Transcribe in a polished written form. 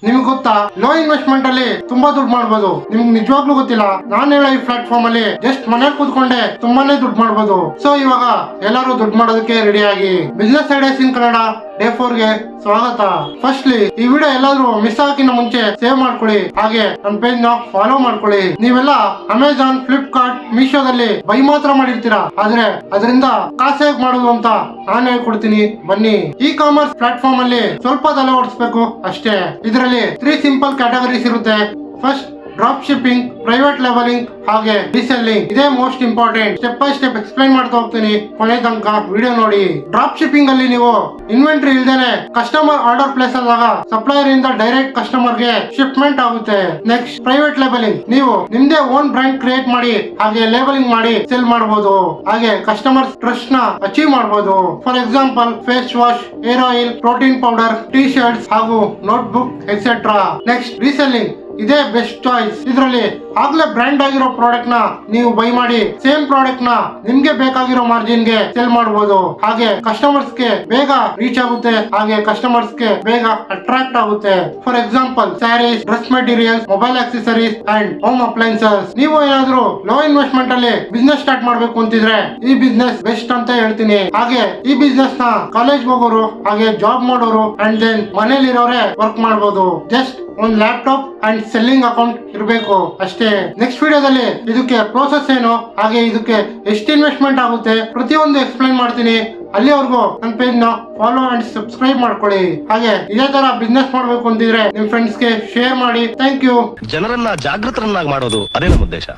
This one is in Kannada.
ನಿಮ್ಗೆ ಗೊತ್ತಾ, ಲೋ ಇನ್ವೆಸ್ಟ್ಮೆಂಟ್ ಅಲ್ಲಿ ತುಂಬಾ ದುಡ್ಡು ಮಾಡಬಹುದು. ನಿಮ್ಗೆ ನಿಜವಾಗ್ಲೂ ಗೊತ್ತಿಲ್ಲ, ನಾನು ಹೇಳೋ ಈ ಪ್ಲಾಟ್ಫಾರ್ಮ್ ಅಲ್ಲಿ ಜಸ್ಟ್ ಮನೇಲಿ ಕೂತ್ಕೊಂಡೆ ತುಂಬಾನೇ ದುಡ್ಡು ಮಾಡಬಹುದು. ಸೊ ಇವಾಗ ಎಲ್ಲರೂ ದುಡ್ಡು ಮಾಡೋದಕ್ಕೆ ರೆಡಿ ಆಗಿ. Business ideas in Kannada day 4 ಗೆ ಸ್ವಾಗತ. ಫಸ್ಟ್ಲಿ ಈ ವಿಡಿಯೋ ಎಲ್ಲಾದ್ರೂ ಮಿಸ್ ಆಗಿನ ಮುಂಚೆ ಸೇವ್ ಮಾಡ್ಕೊಳ್ಳಿ, ಹಾಗೆ ನನ್ನ ಪೇಜ್ ನ ಫಾಲೋ ಮಾಡ್ಕೊಳ್ಳಿ. ನೀವೆಲ್ಲ ಅಮೆಜಾನ್, ಫ್ಲಿಪ್ಕಾರ್ಟ್, ಮೀಶೋದಲ್ಲಿ ಬೈ ಮಾತ್ರ ಮಾಡಿರ್ತೀರಾ, ಆದ್ರೆ ಅದರಿಂದ ಕಾಸು ಹೇಗ್ ಮಾಡೋದು ಅಂತ ನಾನು ಹೇಳ್ಕೊಡ್ತೀನಿ ಬನ್ನಿ. ಇ ಕಾಮರ್ಸ್ ಪ್ಲಾಟ್ಫಾರ್ಮ್ ಅಲ್ಲಿ ಸ್ವಲ್ಪ ತಲೆ ಓಡಿಸ್ಬೇಕು ಅಷ್ಟೇ. ಇದರಲ್ಲಿ 3 ಸಿಂಪಲ್ ಕ್ಯಾಟಗರೀಸ್ ಇರುತ್ತೆ. First drop shipping, private levelling ಹಾಗೆ ರೀಸೆಲ್ಲಿಂಗ್. ಇದೇ most important. Step by step explain ಮಾಡ್ತಾ ಹೋಗ್ತೀನಿ, ಕೊನೆ ತನಕ ವಿಡಿಯೋ ನೋಡಿ. ಡ್ರಾಪ್ ಶಿಪ್ಪಿಂಗ್ ಅಲ್ಲಿ ನೀವು ಇನ್ವೆಂಟ್ರಿ ಇಲ್ದೇನೆ ಕಸ್ಟಮರ್ ಆರ್ಡರ್ ಪ್ಲೇಸ್ ಆದಾಗ ಸಪ್ಲೈಯರ್ ಇಂದ ಡೈರೆಕ್ಟ್ ಕಸ್ಟಮರ್ ಗೆ ಶಿಪ್ಮೆಂಟ್ ಆಗುತ್ತೆ. ನೆಕ್ಸ್ಟ್ ಪ್ರೈವೇಟ್ ಲೆವೆಲಿಂಗ್, ನೀವು ನಿಮ್ದೇ ಓನ್ ಬ್ರ್ಯಾಂಡ್ ಕ್ರಿಯೇಟ್ ಮಾಡಿ ಹಾಗೆ ಲೇಬಲಿಂಗ್ ಮಾಡಿ ಸೆಲ್ ಮಾಡಬಹುದು, ಹಾಗೆ ಕಸ್ಟಮರ್ ಟ್ರಸ್ಟ್ ನ ಅಚೀವ್ ಮಾಡಬಹುದು. For example face wash, hair oil, protein powder, T shirts ಹಾಗೂ ನೋಟ್ಬುಕ್ ಎಕ್ಸೆಟ್ರಾ. ನೆಕ್ಸ್ಟ್ ರೀಸೆಲ್ಲಿಂಗ್, ಇದೇ ಬೆಸ್ಟ್ ಚಾಯ್ಸ್. ಇದರಲ್ಲಿ ಆಗ್ಲೇ ಬ್ರ್ಯಾಂಡ್ ಆಗಿರೋ ಪ್ರಾಡಕ್ಟ್ ನ ನೀವು ಬೈ ಮಾಡಿ ಸೇಮ್ ಪ್ರಾಡಕ್ಟ್ ನ ನಿಮ್ಗೆ ಬೇಕಾಗಿರೋ ಮಾರ್ಜಿನ್ ಗೆ ಸೆಲ್ ಮಾಡಬಹುದು. ಹಾಗೆ ಕಸ್ಟಮರ್ಸ್ ಗೆ ಬೇಗ ರೀಚ್ ಆಗುತ್ತೆ, ಹಾಗೆ ಕಸ್ಟಮರ್ಸ್ ಗೆ ಬೇಗ ಅಟ್ರಾಕ್ಟ್ ಆಗುತ್ತೆ. For example sarees, dress materials, mobile accessories and home appliances. ನೀವು ಏನಾದ್ರೂ ಲೋ ಇನ್ವೆಸ್ಟ್ಮೆಂಟ್ ಅಲ್ಲಿ ಬಿಸ್ನೆಸ್ ಸ್ಟಾರ್ಟ್ ಮಾಡ್ಬೇಕು ಅಂತಿದ್ರೆ ಈ ಬಿಸ್ನೆಸ್ ಬೆಸ್ಟ್ ಅಂತ ಹೇಳ್ತೀನಿ. ಹಾಗೆ ಈ ಬಿಸ್ನೆಸ್ ನ ಕಾಲೇಜ್ ಹೋಗೋರು, ಹಾಗೆ ಜಾಬ್ ಮಾಡೋರು ಅಂಡ್ ದೆನ್ ಮನೇಲಿರೋರೆ ವರ್ಕ್ ಮಾಡಬಹುದು. ಜಸ್ಟ್ ಒಂದು ಲ್ಯಾಪ್ಟಾಪ್ ಅಂಡ್ ಸೆಲ್ಲಿಂಗ್ ಅಕೌಂಟ್ ಇರಬೇಕು ಅಷ್ಟೇ. ನೆಕ್ಸ್ಟ್ ವಿಡಿಯೋದಲ್ಲಿ ಇದಕ್ಕೆ ಪ್ರೋಸೆಸ್ ಏನು, ಹಾಗೆ ಇದಕ್ಕೆ ಎಷ್ಟು ಇನ್ವೆಸ್ಟ್ಮೆಂಟ್ ಆಗುತ್ತೆ ಪ್ರತಿಯೊಂದು ಎಕ್ಸ್ಪ್ಲೈನ್ ಮಾಡ್ತೀನಿ. ಅಲ್ಲಿವರೆಗೂ ನನ್ನ ಪೇಜ್ ನ ಫಾಲೋ ಅಂಡ್ ಸಬ್ಸ್ಕ್ರೈಬ್ ಮಾಡ್ಕೊಳ್ಳಿ. ಹಾಗೆ ಇದೇ ತರ ಬಿಸ್ನೆಸ್ ಮಾಡ್ಬೇಕು ಅಂತಿದ್ರೆ ನಿಮ್ ಫ್ರೆಂಡ್ಸ್ ಗೆ ಶೇರ್ ಮಾಡಿ. Thank you. ಜನರನ್ನ ಜಾಗೃತರನ್ನಾಗಿ ಮಾಡೋದು ಅದೇ ನಮ್ಮ ಉದ್ದೇಶ.